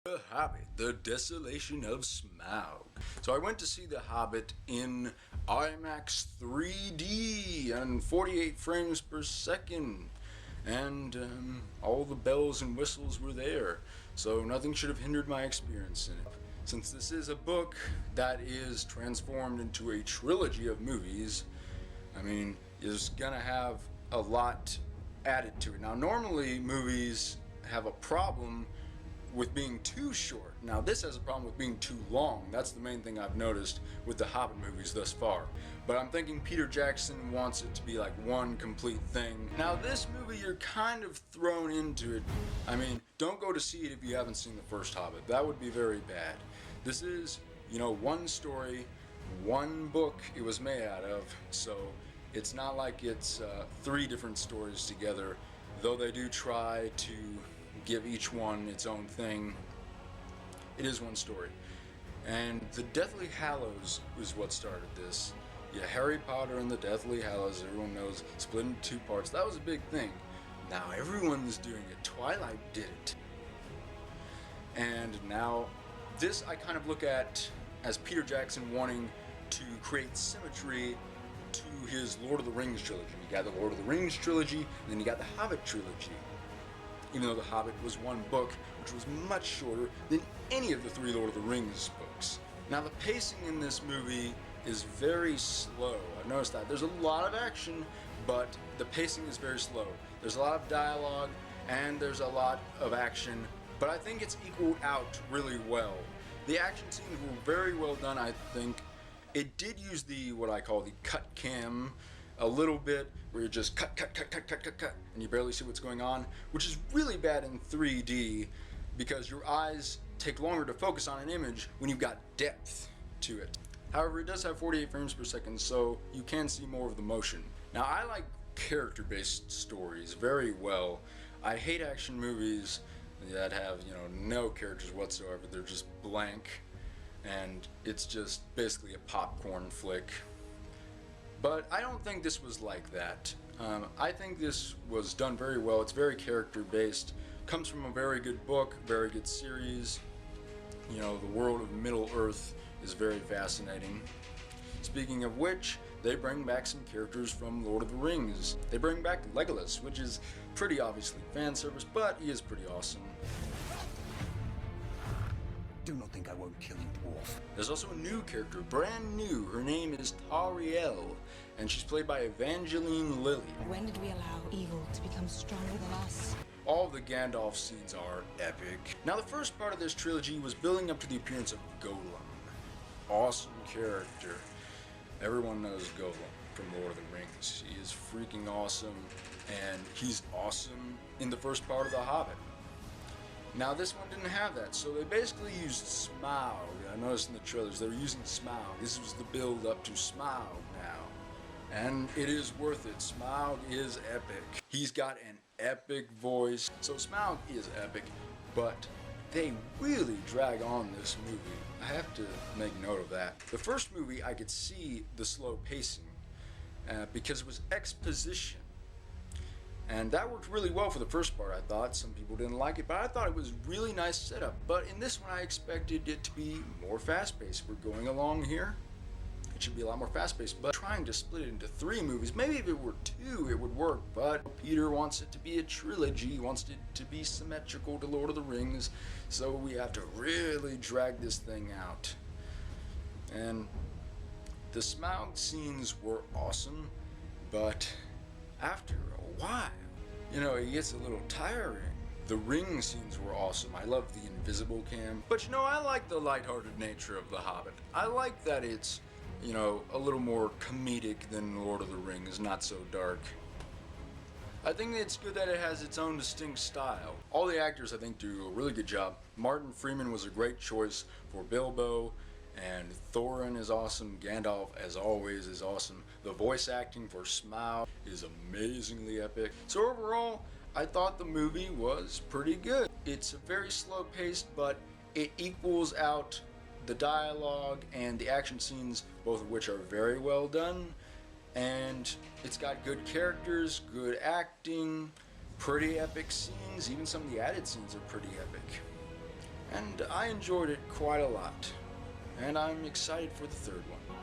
The Hobbit, the Desolation of Smaug. So I went to see The Hobbit in IMAX 3D and 48 frames per second. And all the bells and whistles were there. So nothing should have hindered my experience in it. Since this is a book that is transformed into a trilogy of movies, I mean, is gonna have a lot added to it. Now normally movies have a problem with being too short. Now this has a problem with being too long. That's the main thing I've noticed with the Hobbit movies thus far. But I'm thinking Peter Jackson wants it to be like one complete thing. Now this movie, you're kind of thrown into it. I mean, don't go to see it if you haven't seen the first Hobbit. That would be very bad. This is, one story, one book it was made out of. So it's not like it's 3 different stories together, though they do try to give each one its own thing. It is one story. And the Deathly Hallows is what started this. Yeah, Harry Potter and the Deathly Hallows, everyone knows, split into 2 parts. That was a big thing. Now everyone's doing it. Twilight did it. And now this I kind of look at as Peter Jackson wanting to create symmetry to his Lord of the Rings trilogy. You got the Lord of the Rings trilogy, and then you got the Hobbit trilogy. Even though The Hobbit was one book, which was much shorter than any of the 3 Lord of the Rings books. Now the pacing in this movie is very slow. I've noticed that. There's a lot of action, but the pacing is very slow. There's a lot of dialogue, and there's a lot of action, but I think it's equaled out really well. The action scenes were very well done, I think. It did use what I call the cut cam a little bit, where you just cut, and you barely see what's going on, which is really bad in 3D because your eyes take longer to focus on an image when you've got depth to it. However, it does have 48 frames per second, so you can see more of the motion. Now, I like character-based stories very well. I hate action movies that have, no characters whatsoever. They're just blank, and it's just basically a popcorn flick. But I don't think this was like that. I think this was done very well. It's very character-based. Comes from a very good book, very good series. The world of Middle-earth is very fascinating. Speaking of which, they bring back some characters from Lord of the Rings. They bring back Legolas, which is pretty obviously fan service, but he is pretty awesome. Do not think I won't kill you, dwarf. There's also a new character, brand new. Her name is Tauriel, and she's played by Evangeline Lilly. When did we allow evil to become stronger than us? All the Gandalf scenes are epic. Now the first part of this trilogy was building up to the appearance of Gollum. Awesome character. Everyone knows Gollum from Lord of the Rings. He is freaking awesome, and he's awesome in the first part of The Hobbit. Now this one didn't have that, so they basically used Smaug. I noticed in the trailers they were using Smaug. This was the build up to Smaug now. And it is worth it. Smaug is epic. He's got an epic voice. So Smaug is epic, but they really drag on this movie. I have to make note of that. The first movie I could see the slow pacing because it was exposition. And that worked really well for the first part, I thought. Some people didn't like it, but I thought it was really nice setup. But in this one, I expected it to be more fast-paced. We're going along here. It should be a lot more fast-paced, but trying to split it into 3 movies, maybe if it were 2, it would work. But Peter wants it to be a trilogy. He wants it to be symmetrical to Lord of the Rings, so we have to really drag this thing out. And the Smaug scenes were awesome, but after a while, it gets a little tiring. The ring scenes were awesome. I love the invisible cam. But I like the lighthearted nature of The Hobbit. I like that it's, a little more comedic than Lord of the Rings, not so dark. I think it's good that it has its own distinct style. All the actors, I think, do a really good job. Martin Freeman was a great choice for Bilbo, and Thorin is awesome. Gandalf, as always, is awesome. The voice acting for Smaug is amazingly epic. So overall, I thought the movie was pretty good. It's very slow paced, but it equals out the dialogue and the action scenes, both of which are very well done. And it's got good characters, good acting, pretty epic scenes. Even some of the added scenes are pretty epic. And I enjoyed it quite a lot. And I'm excited for the third one.